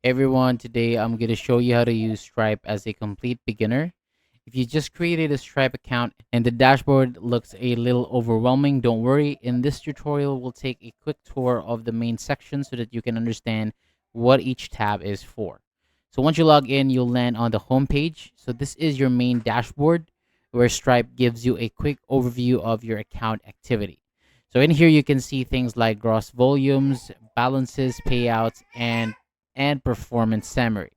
Everyone, today I'm going to show you how to use Stripe as a complete beginner. If you just created a Stripe account and the dashboard looks a little overwhelming, don't worry. In this tutorial, we'll take a quick tour of the main section so that you can understand what each tab is for. So once you log in, you'll land on the home page. So this is your main dashboard where Stripe gives you a quick overview of your account activity. So in here, you can see things like gross volumes, balances, payouts, and performance summary.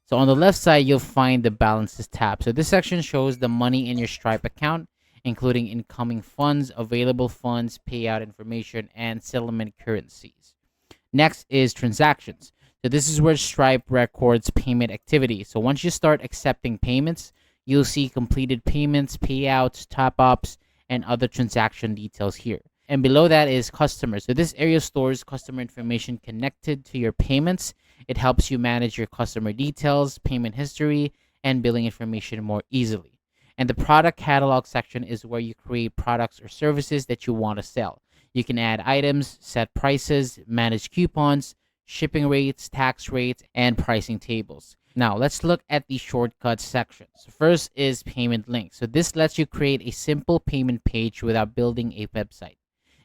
So on the left side, you'll find the balances tab. So this section shows the money in your Stripe account, including incoming funds, available funds, payout information, and settlement currencies. Next is transactions. So this is where Stripe records payment activity. So once you start accepting payments, you'll see completed payments, payouts, top-ups, and other transaction details here. And below that is customers. So this area stores customer information connected to your payments. It helps you manage your customer details, payment history, and billing information more easily. And the product catalog section is where you create products or services that you want to sell. You can add items, set prices, manage coupons, shipping rates, tax rates, and pricing tables. Now, let's look at the shortcuts section. So first is payment links. So this lets you create a simple payment page without building a website.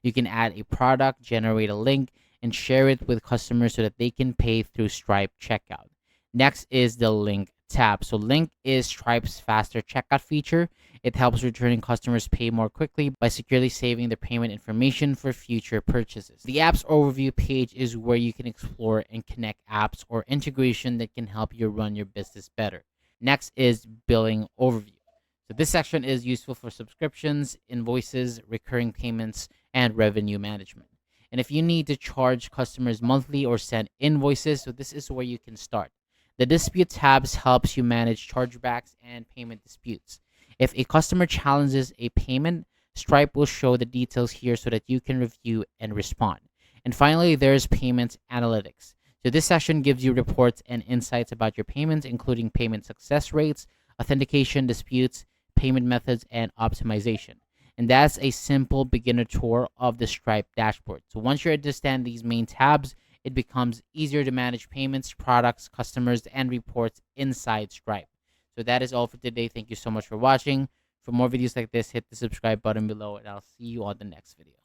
You can add a product, generate a link, and share it with customers so that they can pay through Stripe checkout. Next is the link tab. So link is Stripe's faster checkout feature. It helps returning customers pay more quickly by securely saving their payment information for future purchases. The apps overview page is where you can explore and connect apps or integration that can help you run your business better. Next is billing overview. So this section is useful for subscriptions, invoices, recurring payments, and revenue management. And if you need to charge customers monthly or send invoices, so this is where you can start. The dispute tabs helps you manage chargebacks and payment disputes. If a customer challenges a payment, Stripe will show the details here so that you can review and respond. And finally, there's payments analytics. So this section gives you reports and insights about your payments, including payment success rates, authentication disputes, payment methods, and optimization. And that's a simple beginner tour of the Stripe dashboard. So once you understand these main tabs, it becomes easier to manage payments, products, customers, and reports inside Stripe. So that is all for today. Thank you so much for watching. For more videos like this, hit the subscribe button below, and I'll see you on the next video.